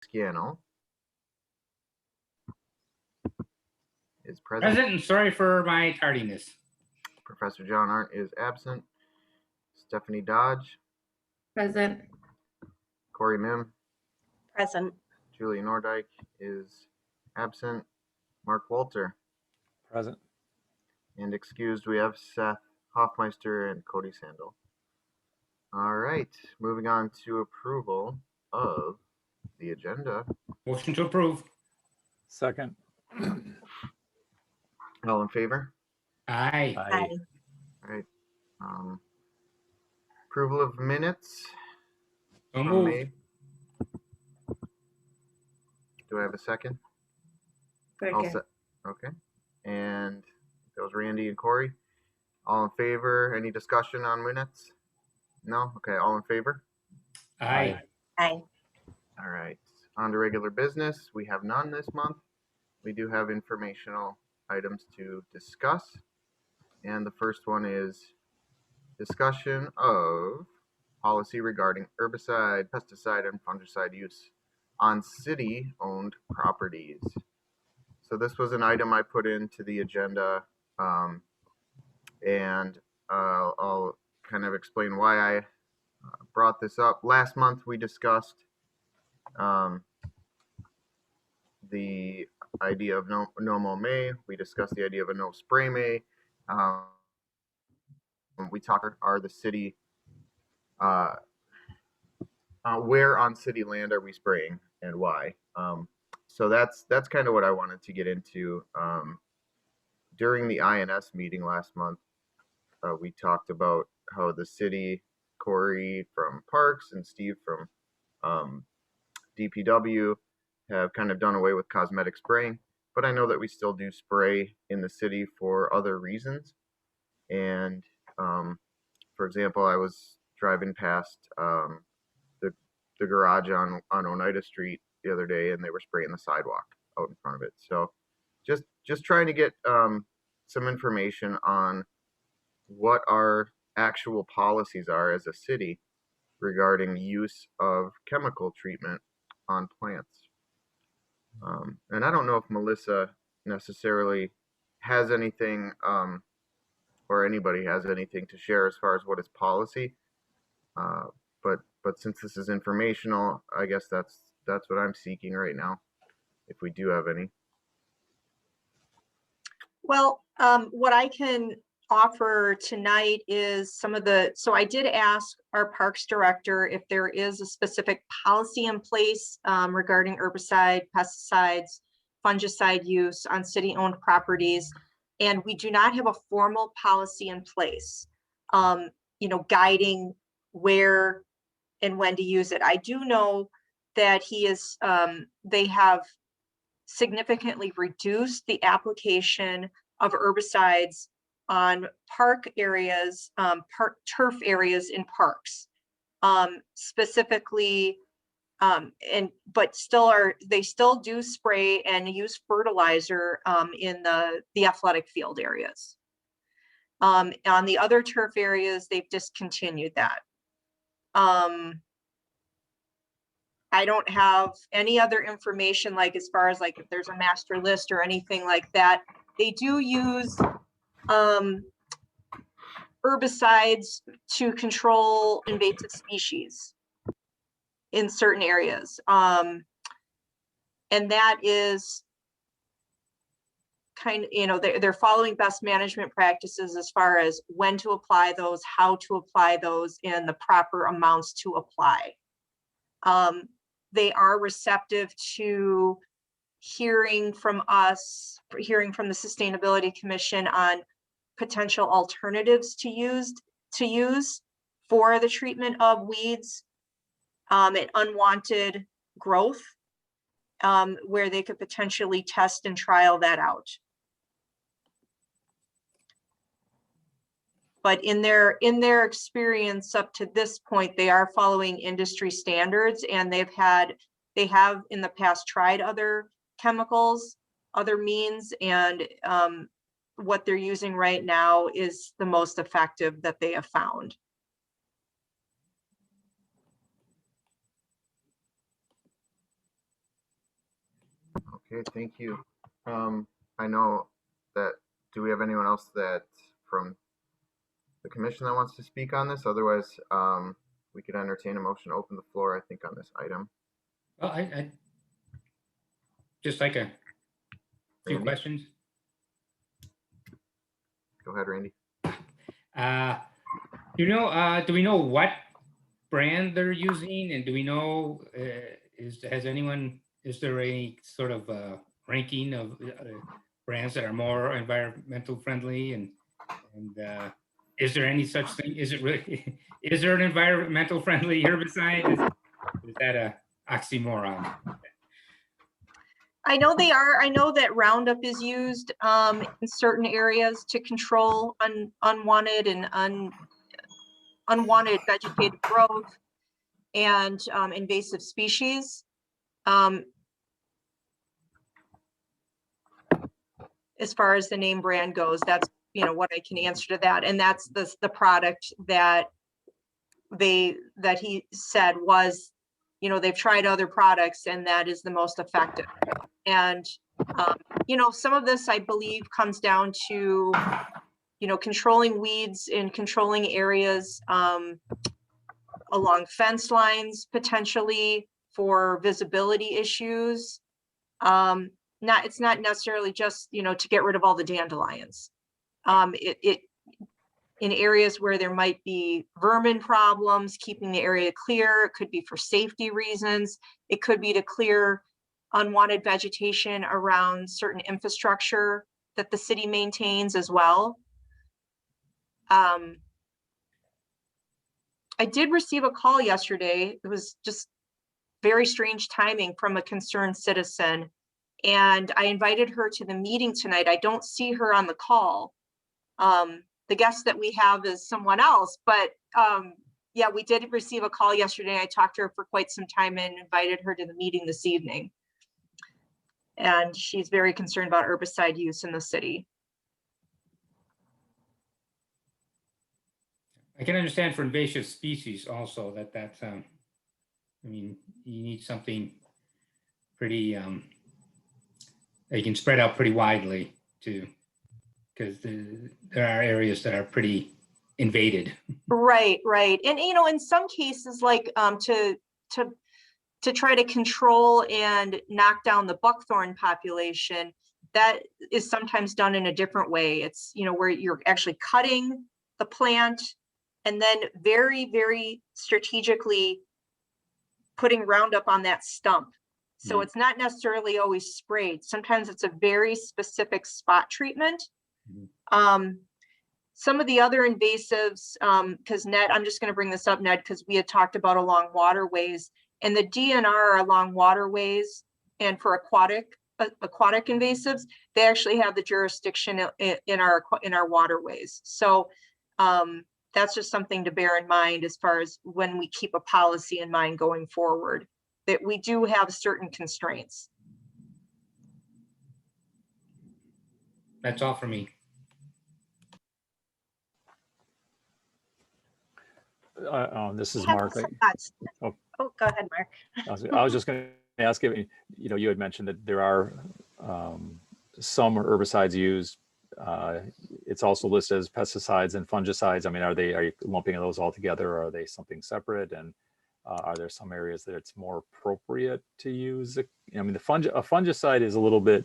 Sciano is present. Present, and sorry for my tardiness. Professor John Arndt is absent. Stephanie Dodge. Present. Corey Mim. Present. Julie Nordyke is absent. Mark Walter. Present. And excused, we have Seth Hoffmeister and Cody Sandel. All right, moving on to approval of the agenda. Motion to approve. Second. All in favor? Aye. Aye. All right. Approval of minutes So from moved. May. Do I have a second? Second. All set. Okay. And that was Randy and Corey. All in favor? Any discussion on minutes? No? Okay, all in favor? Aye. Aye. All right. On to regular business. We have none this month. We do have informational items to discuss. And the first one is discussion of policy regarding herbicide, pesticide, and fungicide use on city-owned properties. So this was an item I put into the agenda, and I'll kind of explain why I brought this up. Last month we discussed the idea of no mow May. We discussed the idea of a no spray May. We talked are the city, where on city land are we spraying and why? So that's kind of what I wanted to get into. During the INS meeting last month, we talked about how the city, Corey from Parks and Steve from DPW, have kind of done away with cosmetic spraying, but I know that we still do spray in the city for other reasons. And for example, I was driving past the garage on Oneida Street the other day, and they were spraying the sidewalk out in front of it. So just trying to get some information on what our actual policies are as a city regarding use of chemical treatment on plants. And I don't know if Melissa necessarily has anything, or anybody has anything to share as far as what is policy. But since this is informational, I guess that's what I'm seeking right now, if we do have any. Well, what I can offer tonight is some of the, so I did ask our Parks Director if there is a specific policy in place regarding herbicide, pesticides, fungicide use on city-owned properties. And we do not have a formal policy in place, guiding where and when to use it. I do know that they have significantly reduced the application of herbicides on park areas, turf areas in parks, specifically, but they still do spray and use fertilizer in the athletic field areas. On the other turf areas, they've discontinued that. I don't have any other information, like as far as like if there's a master list or anything like that. They do use herbicides to control invasive species in certain areas. And that is kind of, they're following best management practices as far as when to apply those, how to apply those, and the proper amounts to apply. They are receptive to hearing from us, hearing from the Sustainability Commission on potential alternatives to use for the treatment of weeds and unwanted growth, where they could potentially test and trial that out. But in their experience up to this point, they are following industry standards, and they have in the past tried other chemicals, other means, and what they're using right now is the most effective that they have found. Okay, thank you. I know that, do we have anyone else that from the commission that wants to speak on this? Otherwise, we could entertain a motion to open the floor, I think, on this item. Well, I just like a few Randy? questions. Go ahead, Randy. Do we know what brand they're using, and do we know, is there any sort of ranking of brands that are more environmental friendly, and is there any such thing? Is it really, is there an environmental friendly herbicide? Is that a oxymoron? I know they are. I know that Roundup is used in certain areas to control unwanted and unwanted vegetative growth and invasive species. As far as the name brand goes, that's, you know, what I can answer to that. And that's the product that he said was, you know, they've tried other products and that is the most effective. And, you know, some of this, I believe, comes down to, you know, controlling weeds and controlling areas along fence lines, potentially for visibility issues. It's not necessarily just, you know, to get rid of all the dandelions. In areas where there might be vermin problems, keeping the area clear. It could be for safety reasons. It could be to clear unwanted vegetation around certain infrastructure that the city maintains as well. I did receive a call yesterday. It was just very strange timing from a concerned citizen. And I invited her to the meeting tonight. I don't see her on the call. The guest that we have is someone else, but yeah, we did receive a call yesterday. I talked to her for quite some time and invited her to the meeting this evening. And she's very concerned about herbicide use in the city. I can understand for invasive species also that's, I mean, you need something pretty, that you can spread out pretty widely too, because there are areas that are pretty invaded. Right. And, you know, in some cases, like to try to control and knock down the buckthorn population, that is sometimes done in a different way. It's, you know, where you're actually cutting the plant and then very, very strategically putting Roundup on that stump. So it's not necessarily always sprayed. Sometimes it's a very specific spot treatment. Some of the other invasives, because Ned, I'm just going to bring this up, Ned, because we had talked about along waterways, and the DNR along waterways and for aquatic invasives, they actually have the jurisdiction in our waterways. So that's just something to bear in mind as far as when we keep a policy in mind going forward, that we do have certain constraints. That's all for me. This is I have Mark. some thoughts. Oh. Oh, go ahead, Mark. I was just going to ask you, you know, you had mentioned that there are some herbicides used. It's also listed as pesticides and fungicides. I mean, are you lumping those all together, or are they something separate? And are there some areas that it's more appropriate to use? I mean, a fungicide is a little bit,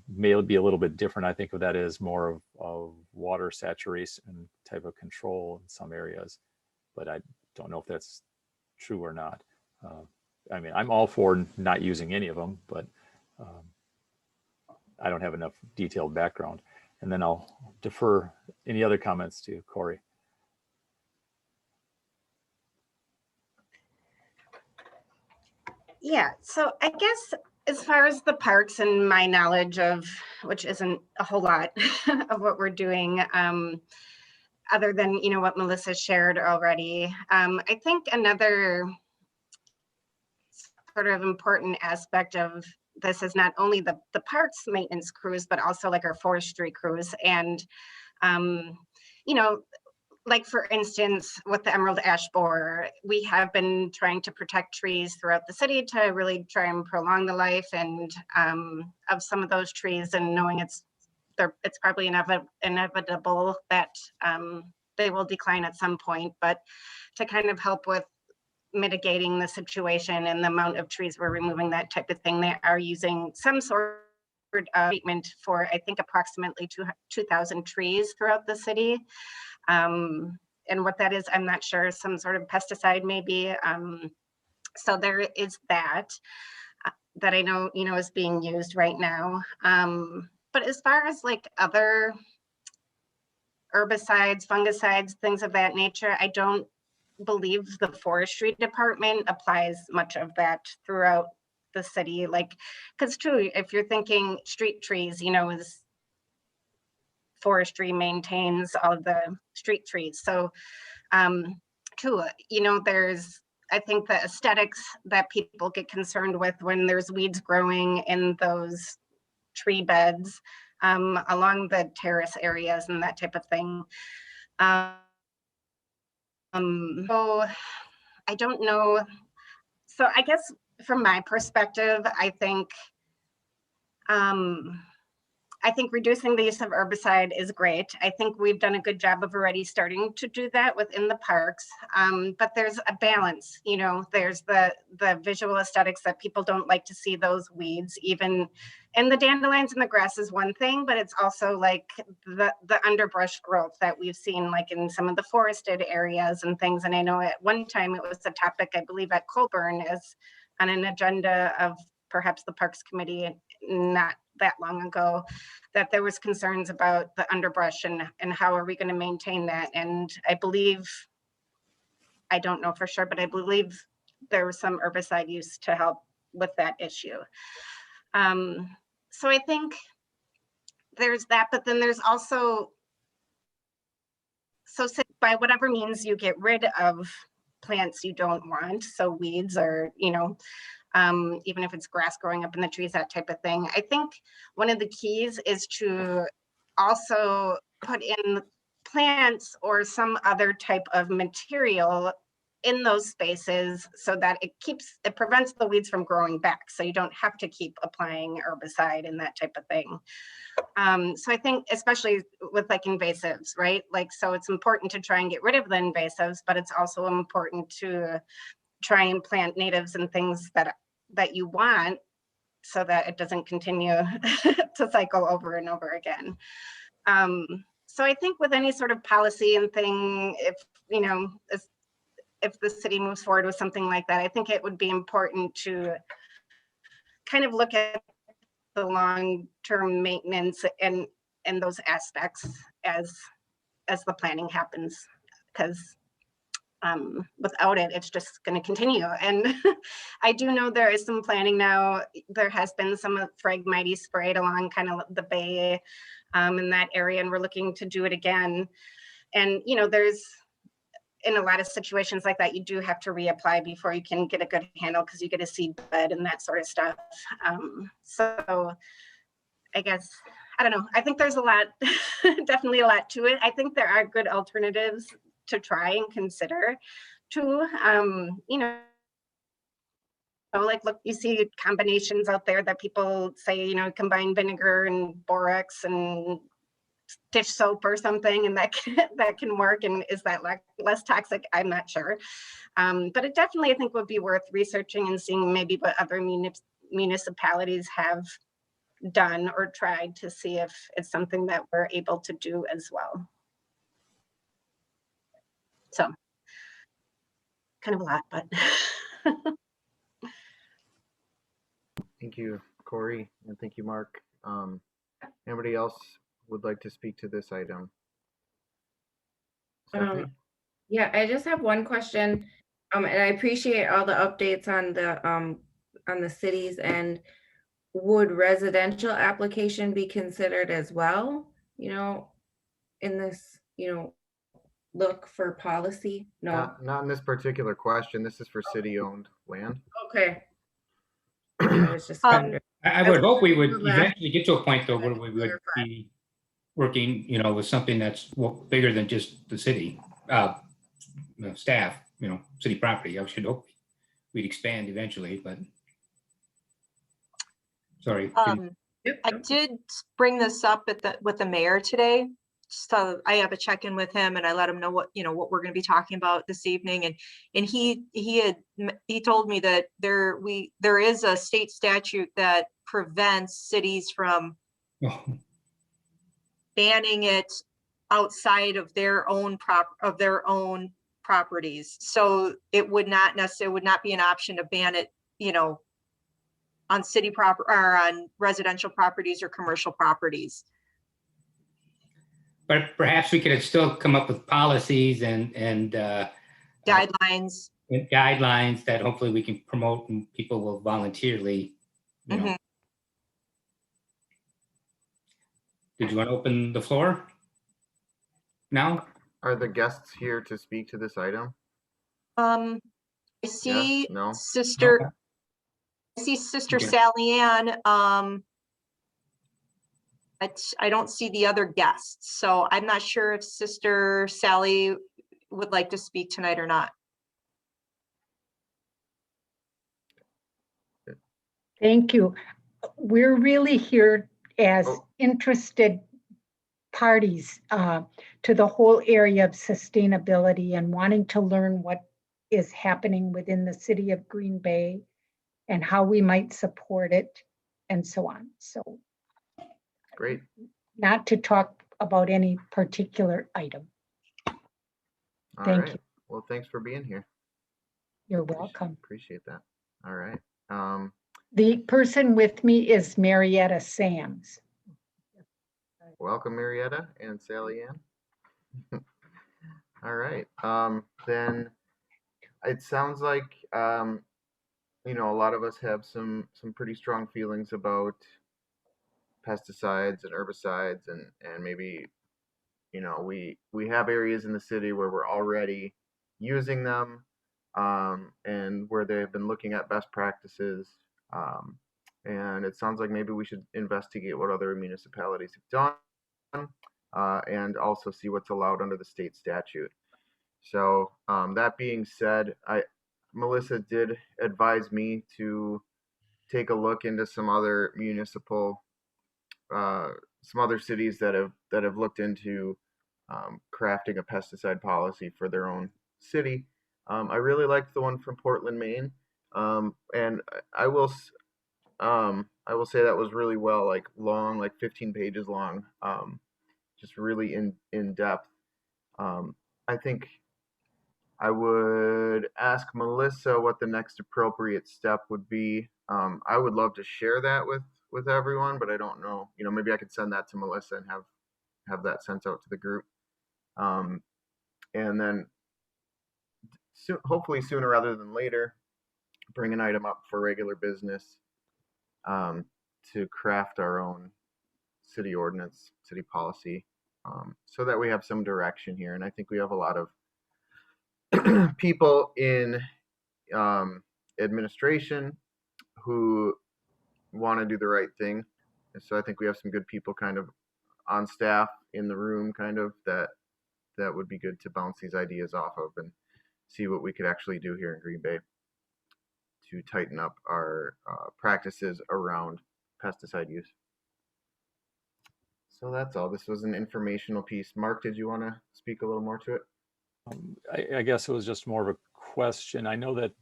may be a little bit different. I think of that as more of water saturation type of control in some areas, but I don't know if that's true or not. I mean, I'm all for not using any of them, but I don't have enough detailed background. And then I'll defer any other comments to Corey. Yeah, so I guess as far as the parks and my knowledge of, which isn't a whole lot of what we're doing, other than, you know, what Melissa shared already, I think another sort of important aspect of this is not only the parks maintenance crews, but also like our forestry crews. And, you know, like for instance, with the emerald ash borer, we have been trying to protect trees throughout the city to really try and prolong the life and of some of those trees, and knowing it's probably inevitable that they will decline at some point, but to kind of help with mitigating the situation and the amount of trees we're removing, that type of thing, they are using some sort of treatment for, I think, approximately 2,000 trees throughout the city. And what that is, I'm not sure, some sort of pesticide maybe. So there is that I know, is being used right now. But as far as like other herbicides, fungicides, things of that nature, I don't believe the forestry department applies much of that throughout the city. Like, because true, if you're thinking street trees, is forestry maintains all of the street trees. So true, there's, I think, the aesthetics that people get concerned with when there's weeds growing in those tree beds along the terrace areas and that type of thing. So I don't know. So I guess from my perspective, I think reducing the use of herbicide is great. I think we've done a good job of already starting to do that within the parks. But there's a balance, there's the visual aesthetics that people don't like to see those weeds, even in the dandelions and the grass is one thing, but it's also like the underbrush growth that we've seen like in some of the forested areas and things. And I know at one time it was a topic, I believe at Colburn, as on an agenda of perhaps the Parks Committee not that long ago, that there was concerns about the underbrush and how are we going to maintain that. And I believe, I don't know for sure, but I believe there was some herbicide use to help with that issue. So I think there's that, but then there's also, so by whatever means you get rid of plants you don't want, so weeds or, even if it's grass growing up in the trees, that type of thing. I think one of the keys is to also put in plants or some other type of material in those spaces so that it prevents the weeds from growing back. So you don't have to keep applying herbicide and that type of thing. So I think especially with like invasives, right? Like, so it's important to try and get rid of the invasives, but it's also important to try and plant natives and things that you want so that it doesn't continue to cycle over and over again. So I think with any sort of policy and thing, if the city moves forward with something like that, I think it would be important to kind of look at the long-term maintenance and those aspects as the planning happens, because without it, it's just going to continue. And I do know there is some planning now. There has been some Phragmites sprayed along kind of the bay in that area, and we're looking to do it again. And, there's, in a lot of situations like that, you do have to reapply before you can get a good handle because you get a seed bed and that sort of stuff. So I guess, I don't know. I think there's a lot, definitely a lot to it. I think there are good alternatives to try and consider too. Like, look, you see combinations out there that people say, combine vinegar and borax and dish soap or something, and that can work. And is that less toxic? I'm not sure. But it definitely, I think, would be worth researching and seeing maybe what other municipalities have done or tried to see if it's something that we're able to do as well. So kind of a lot, but. Thank you, Corey, and thank you, Mark. Anybody else would like to speak to this item? Stephanie? Yeah, I just have one question, and I appreciate all the updates on the cities. And would residential application be considered as well? In this, look for policy? No. Not in this particular question. This is for city-owned land. Okay. I was just wondering. I would hope we would eventually get to a point though where we would be working, with something that's bigger than just the city. staff, city property. I should hope we'd expand eventually, but sorry. I did bring this up with the mayor today. So I have a check-in with him and I let him know what we're going to be talking about this evening. And he told me that there is a state statute that prevents cities from banning it outside of their own properties. So it would not be an option to ban it, on city proper or on residential properties or commercial properties. But perhaps we could still come up with policies and Guidelines. guidelines that hopefully we can promote and people will voluntarily, Mhm. Did you want to open the floor now? Are the guests here to speak to this item? I see Yes, no? Sister. Okay. I see Sister Okay. Sally Ann. I don't see the other guests, so I'm not sure if Sister Sally would like to speak tonight or not. Thank you. We're really here as Oh. interested parties to the whole area of sustainability and wanting to learn what is happening within the city of Green Bay and how we might support it and so on. So Great. not to talk about any particular item. All Thank right. you. Well, thanks for being here. You're welcome. Appreciate that. All right. The person with me is Marietta Sams. Welcome, Marietta and Sally Ann. All right. Then it sounds like a lot of us have some pretty strong feelings about pesticides and herbicides, and maybe we have areas in the city where we're already using them, and where they've been looking at best practices. And it sounds like maybe we should investigate what other municipalities have done, and also see what's allowed under the state statute. So that being said, Melissa did advise me to take a look into some other some other cities that have looked into crafting a pesticide policy for their own city. I really liked the one from Portland, Maine, and I will say that was really well, like long, like 15 pages long, just really in depth. I think I would ask Melissa what the next appropriate step would be. I would love to share that with everyone, but I don't know. Maybe I could send that to Melissa and have that sent out to the group. And then hopefully sooner rather than later, bring an item up for regular business, to craft our own city ordinance, city policy, so that we have some direction here. And I think we have a lot of people in administration who want to do the right thing. And so I think we have some good people kind of on staff in the room, kind of that would be good to bounce these ideas off of and see what we could actually do here in Green Bay to tighten up our practices around pesticide use. So that's all. This was an informational piece. Mark, did you want to speak a little more to it? I guess it was just more of a question. I know that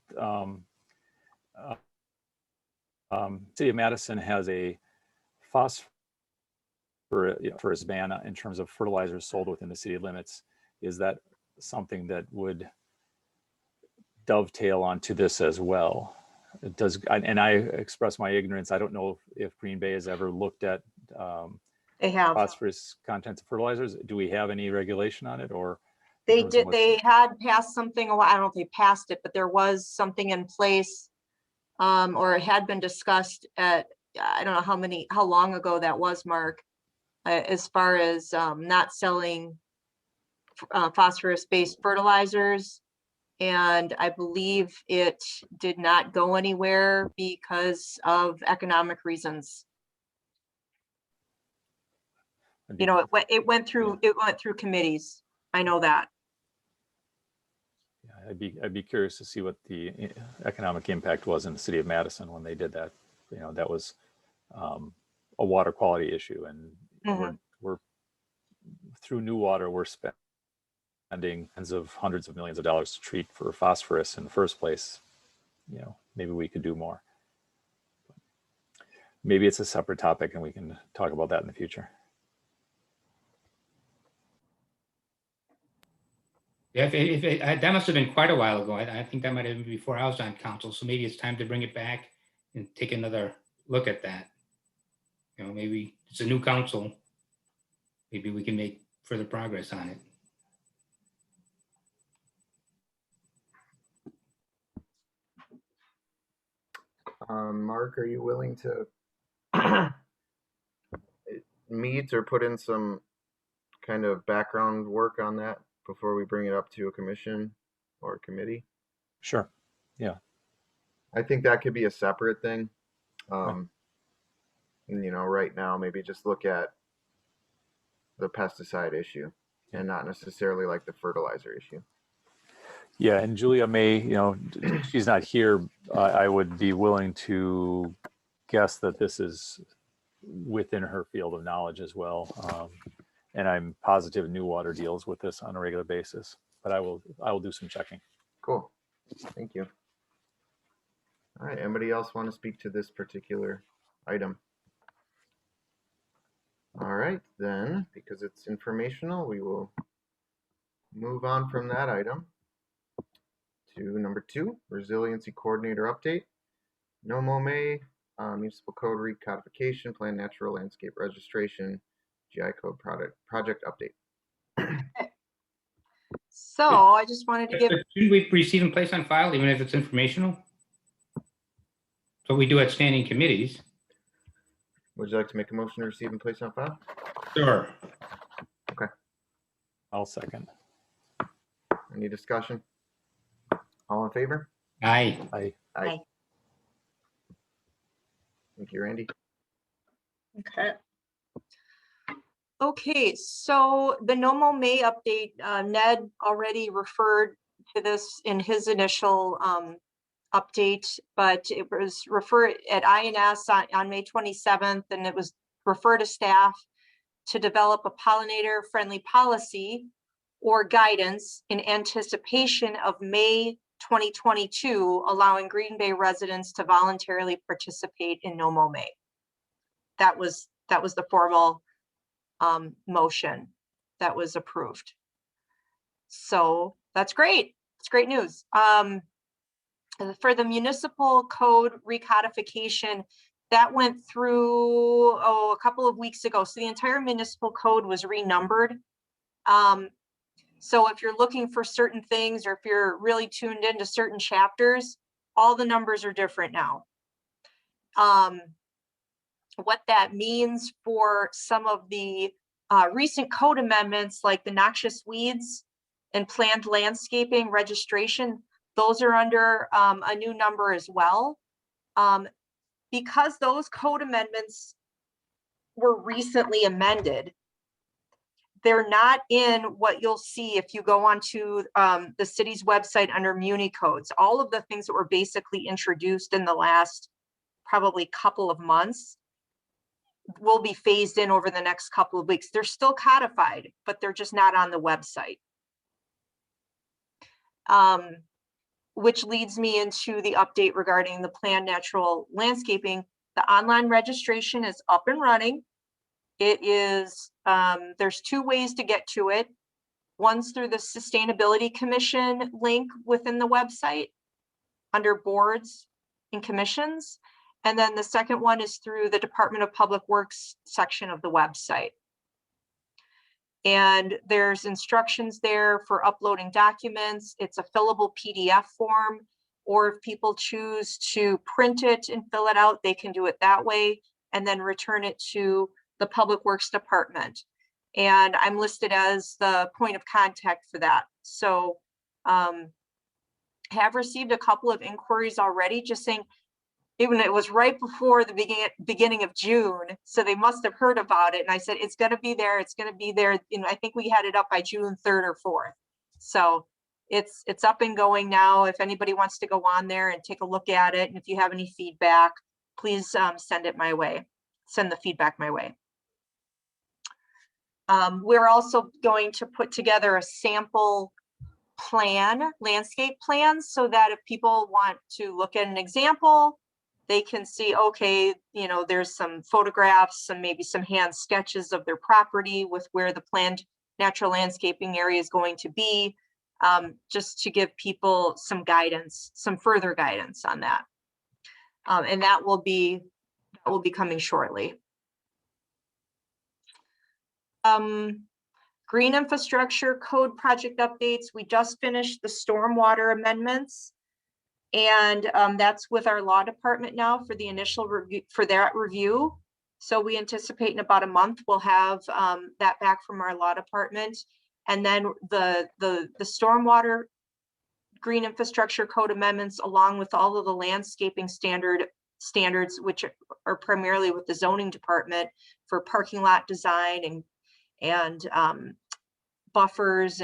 City of Madison has a phosphorus ban in terms of fertilizers sold within the city limits. Is that something that would dovetail onto this as well? It does, and I express my ignorance. I don't know if Green Bay has ever looked at They have. phosphorus contents of fertilizers. Do we have any regulation on it, or? They did. They had passed something. I don't know if they passed it, but there was something in place, or it had been discussed at, I don't know how long ago that was, Mark, as far as not selling phosphorus-based fertilizers. And I believe it did not go anywhere because of economic reasons. It went through committees. I know that. I'd be curious to see what the economic impact was in the city of Madison when they did that. You know, that was a water quality issue, and we're through new water, we're spending tens of hundreds of millions of dollars to treat for phosphorus in the first place. You know, maybe we could do more. Maybe it's a separate topic and we can talk about that in the future. Yeah, that must have been quite a while ago. I think that might have been before I was on council. So maybe it's time to bring it back and take another look at that. You know, maybe it's a new council. Maybe we can make further progress on it. Mark, are you willing to meet or put in some kind of background work on that before we bring it up to a commission or a committee? Sure. Yeah. I think that could be a separate thing. Right. And, you know, right now, maybe just look at the pesticide issue and not necessarily like the fertilizer issue. Yeah, and Julia may, you know, she's not here. I would be willing to guess that this is within her field of knowledge as well. And I'm positive New Water deals with this on a regular basis, but I will do some checking. Cool. Thank you. All right. Anybody else want to speak to this particular item? All right, then, because it's informational, we will move on from that item to number 2, Resiliency Coordinator Update. NOMO-MA, Municipal Code Recodification, Plan Natural Landscape Registration, GI Code Project Update. So I just wanted to give, Shouldn't we receive and place on file, even if it's informational? So we do at standing committees. Would you like to make a motion to receive and place on file? Sure. Okay. I'll second. Any discussion? All in favor? Aye. Aye. Aye. Thank you, Randy. okay. Okay, so the NOMO-MA update, Ned already referred to this in his initial update, but it was referred at INS on May 27th, and it was referred to staff to develop a pollinator-friendly policy or guidance in anticipation of May 2022, allowing Green Bay residents to voluntarily participate in NOMO-MA. That was the formal motion that was approved. So that's great. It's great news. For the municipal code recodification, that went through a couple of weeks ago. So the entire municipal code was renumbered. So if you're looking for certain things, or if you're really tuned into certain chapters, all the numbers are different now. What that means for some of the recent code amendments, like the noxious weeds and planned landscaping registration, those are under a new number as well. Because those code amendments were recently amended, they're not in what you'll see if you go onto the city's website under Muni codes. All of the things that were basically introduced in the last probably couple of months will be phased in over the next couple of weeks. They're still codified, but they're just not on the website. Which leads me into the update regarding the planned natural landscaping. The online registration is up and running. It is, there's 2 ways to get to it. One's through the Sustainability Commission link within the website under boards and commissions. And then the second one is through the Department of Public Works section of the website. And there's instructions there for uploading documents. It's a fillable PDF form, or if people choose to print it and fill it out, they can do it that way and then return it to the Public Works Department. And I'm listed as the point of contact for that. So have received a couple of inquiries already, just saying, even it was right before the beginning of June, so they must have heard about it. And I said, it's going to be there. It's going to be there. You know, I think we had it up by June 3rd or 4th. So it's up and going now. If anybody wants to go on there and take a look at it, and if you have any feedback, please send it my way. Send the feedback my way. We're also going to put together a sample plan, landscape plans, so that if people want to look at an example, they can see, okay, you know, there's some photographs, maybe some hand sketches of their property with where the planned natural landscaping area is going to be, just to give people some guidance, some further guidance on that. And that will be coming shortly. Green infrastructure code project updates. We just finished the stormwater amendments. And that's with our law department now for the initial review, for that review. So we anticipate in about a month, we'll have that back from our law department. And then the stormwater green infrastructure code amendments, along with all of the landscaping standards, which are primarily with the zoning department for parking lot design and buffers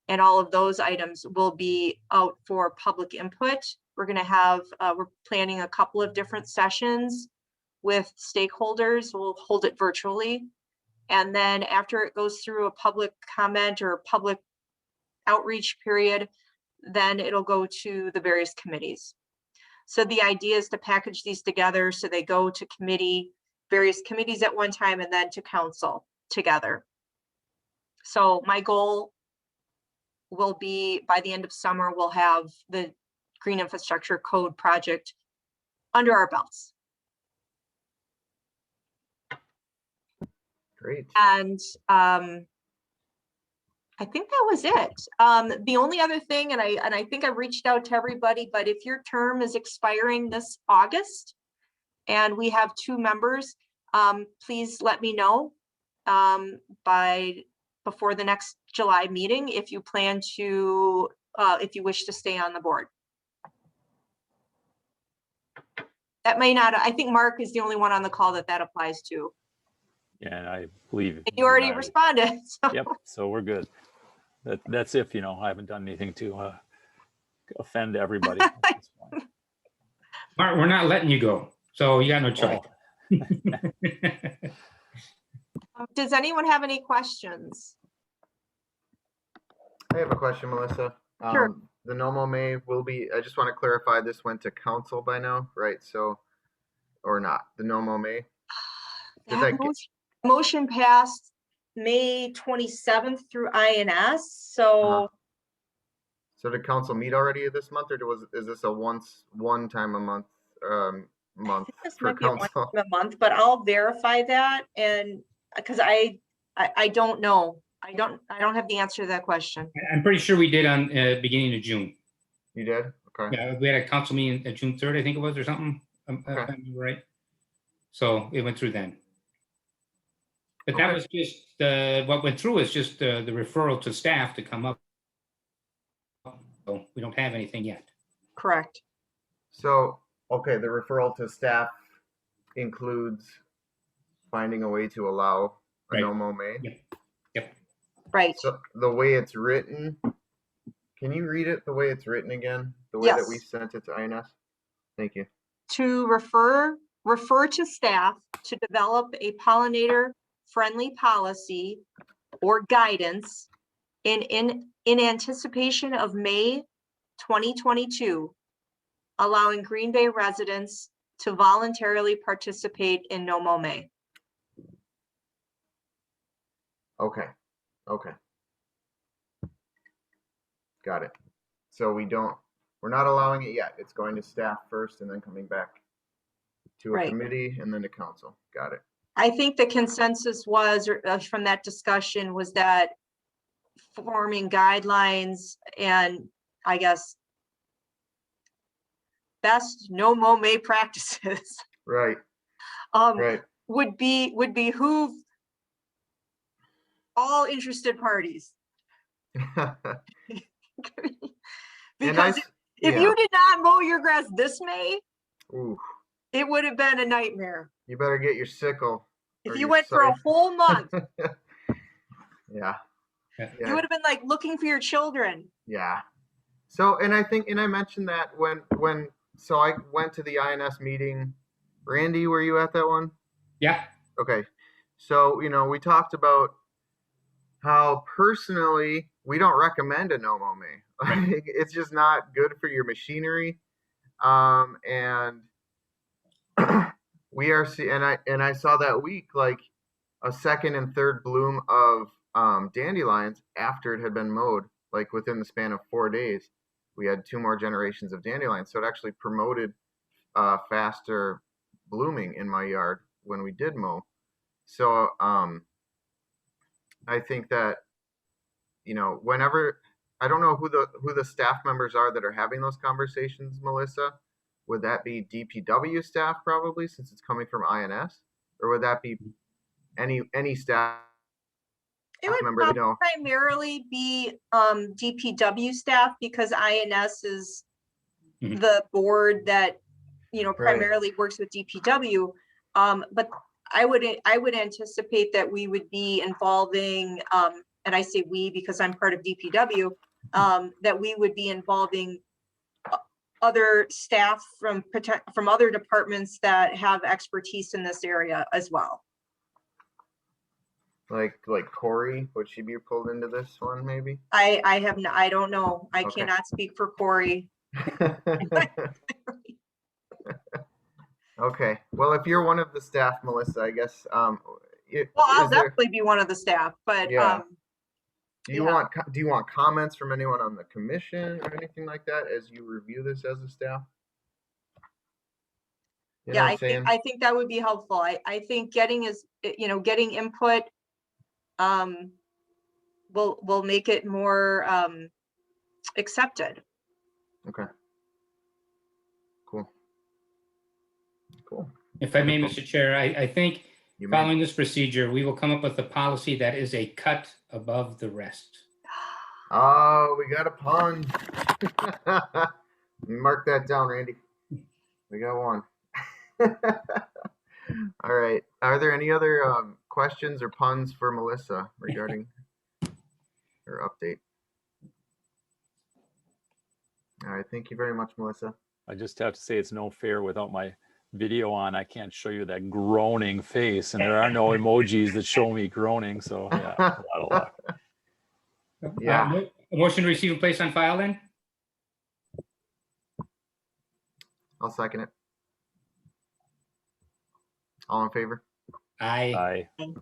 and all of those items, will be out for public input. We're going to have, we're planning a couple of different sessions with stakeholders. We'll hold it virtually. And then after it goes through a public comment or public outreach period, then it'll go to the various committees. So the idea is to package these together so they go to various committees at one time, and then to council together. So my goal will be by the end of summer, we'll have the green infrastructure code project under our belts. Great. And I think that was it. The only other thing, and I think I reached out to everybody, but if your term is expiring this August and we have 2 members, please let me know before the next July meeting if you plan to, if you wish to stay on the board. That may not, I think Mark is the only one on the call that applies to. Yeah, and I believe You already responded. So. Yep, so we're good. That's if, you know, I haven't done anything to offend everybody. Mark, we're not letting you go, so you got no choice. Does anyone have any questions? I have a question, Melissa. Sure. The NOMO May will be, I just want to clarify, this went to council by now, right? So, or not, the NOMO May? Motion passed May 27th through INS. So, so did council meet already this month, or is this a one time a month this for might be council? a month, but I'll verify that, and because I don't know. I don't have the answer to that question. I'm pretty sure we did on beginning of June. You did? Okay. Yeah, we had a council meeting at June 3rd, I think it was, or something. If I remember right. So it went through then. But that was just what went through is just the referral to staff to come up. So we don't have anything yet. Correct. So, okay, the referral to staff includes finding a way to allow a NOMO May. Yep. Right. So the way it's written, can you read it the way it's written again? The way that we sent it to INS? Thank you. To refer to staff to develop a pollinator friendly policy or guidance in anticipation of May 2022, allowing Green Bay residents to voluntarily participate in NOMO May. Okay. Got it. So we're not allowing it yet. It's going to staff first and then coming back to a committee and then to council. Got it. I think the consensus was from that discussion was that forming guidelines and I guess best NOMO May practices. Right. Would behoove all interested parties. Because if you did not mow your grass this May, it would have been a nightmare. You better get your sickle. If you went for a whole month. Yeah. You would have been like looking for your children. Yeah. So, and I think, and I mentioned that so I went to the INS meeting. Randy, were you at that one? Yeah. Okay. So, we talked about how personally we don't recommend a no-mow May. Like, it's just not good for your machinery. And we are and I saw that week like a second and third bloom of dandelions after it had been mowed, like within the span of 4 days. We had 2 more generations of dandelions. So it actually promoted faster blooming in my yard when we did mow. So I think that, whenever, I don't know who the staff members are that are having those conversations, Melissa. Would that be DPW staff probably, since it's coming from INS, or would that be any staff It would member? primarily be DPW staff, because INS is Mhm. the board that, Right. primarily works with DPW. But I would anticipate that we would be involving, and I say we because I'm part of DPW, that we would be involving other staff from other departments that have expertise in this area as well. Like Corey, would she be pulled into this one maybe? I don't know. I Okay. cannot speak for Corey. Okay. Well, if you're one of the staff, Melissa, I guess. Well, I'll is there- definitely be one of the staff, but Yeah. Do you yeah. want comments from anyone on the commission or anything like that as you review this as a staff? You know Yeah, what I'm saying? I think that would be helpful. I think getting input will make it more accepted. Okay. Cool. If I may, Wonderful. Mr. Chair, I think You may. following this procedure, we will come up with a policy that is a cut above the rest. Oh, we got a pun. Mark that down, Randy. We got one. All right. Are there any other questions or puns for Melissa regarding her update? All right. Thank you very much, Melissa. I just have to say it's no fair without my video on. I can't show you that groaning face, and there are no emojis that show me groaning. So yeah, a lot of luck. Yeah. A motion to receive and place on file then? I'll second it. All in favor? Aye. I All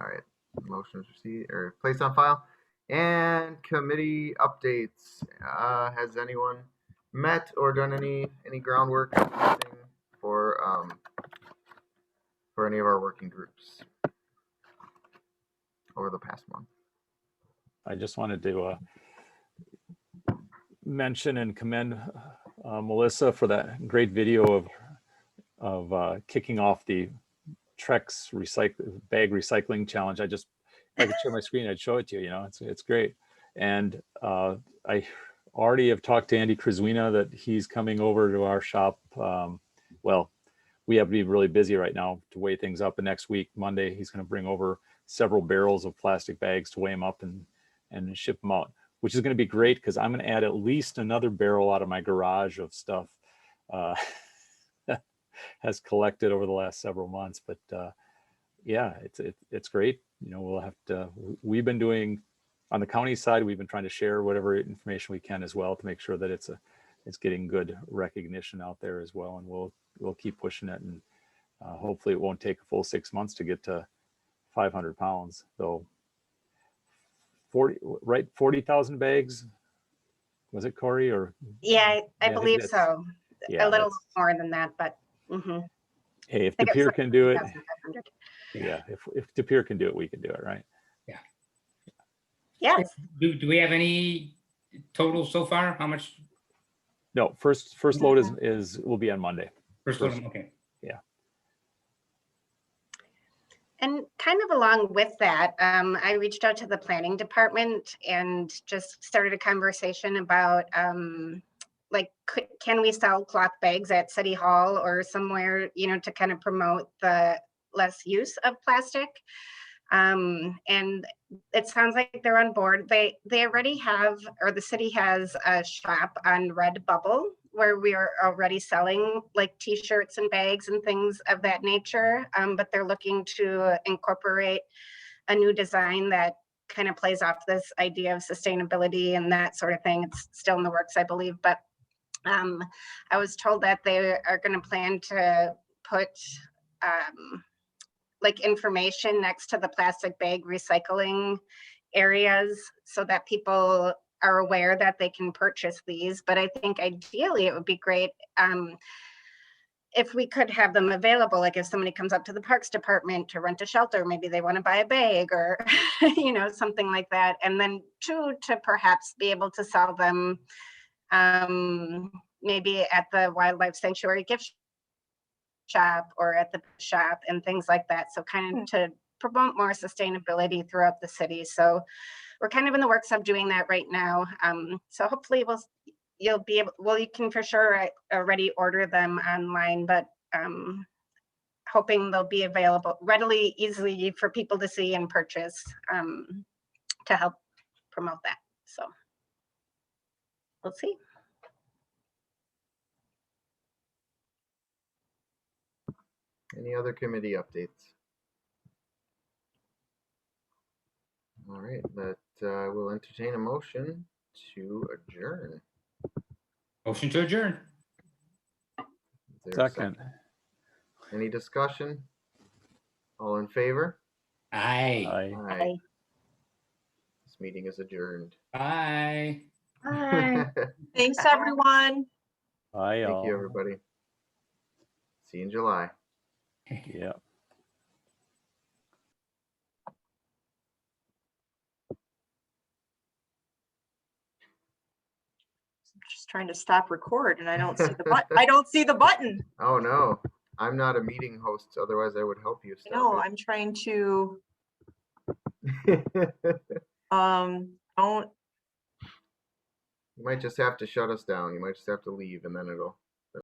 right. Motion is received or placed on file. And committee updates. Has anyone met or done any groundwork for any of our working groups over the past month? I just wanted to mention and commend Melissa for that great video of kicking off the Trex bag recycling challenge. If I could share my screen, I'd show it to you. It's great. And I already have talked to Andy Kraswina that he's coming over to our shop. Well, we have to be really busy right now to weigh things up. And next week, Monday, he's going to bring over several barrels of plastic bags to weigh them up and ship them out, which is going to be great because I'm going to add at least another barrel out of my garage of stuff has collected over the last several months. But yeah, it's great. We'll have to, we've been doing on the county side, we've been trying to share whatever information we can as well to make sure that it's getting good recognition out there as well. And we'll keep pushing it, and hopefully it won't take a full 6 months to get to 500 pounds, though. 40,000 bags. Was it Corey or? Yeah, I think believe that's- so. Yeah, A little that's- more than that, but mhm. Hey, if I think it was DePere like can do it, 2,500. yeah, if DePere can do it, we can do it, right? Yes, Do we have any total so far? How much? No, first load will be on Monday. First one, okay. and kind of along with that, I reached out to the planning department and just started a conversation about like, can we sell cloth bags at City Hall or somewhere, to kind of promote the less use of plastic. And it sounds like they're on board. They already have, or the city has a shop on Redbubble where we are already selling like t-shirts and bags and things of that nature. But they're looking to incorporate a new design that kind of plays off this idea of sustainability and that sort of thing. It's still in the works, I believe, but I was told that they are going to plan to put like information next to the plastic bag recycling areas so that people are aware that they can purchase these. But I think ideally it would be great if we could have them available, like if somebody comes up to the Parks Department to rent a shelter, maybe they want to buy a bag or, you know, something like that. And then two, to perhaps be able to sell them maybe at the wildlife sanctuary gift shop or at the shop and things like that. So kind of to promote more sustainability throughout the city. So we're kind of in the works of doing that right now. So hopefully you'll be able, well, you can for sure already order them online, but hoping they'll be available readily, easily for people to see and purchase to help promote that. So we'll see. Any other committee updates? All right, that will entertain a motion to adjourn. Motion to adjourn. Is there a Second. Any discussion? All in favor? Aye. Aye. Aye. This meeting is adjourned. Bye. Bye. Thanks, everyone. Aye. Thank you, everybody. See you in July. Yeah. Just trying to stop record and I don't see the button. I don't see the button. Oh no, I'm not a meeting host. Otherwise, I would help you stop No, I'm trying to, it. don't, You might just have to shut us down. You might just have to leave, and then it'll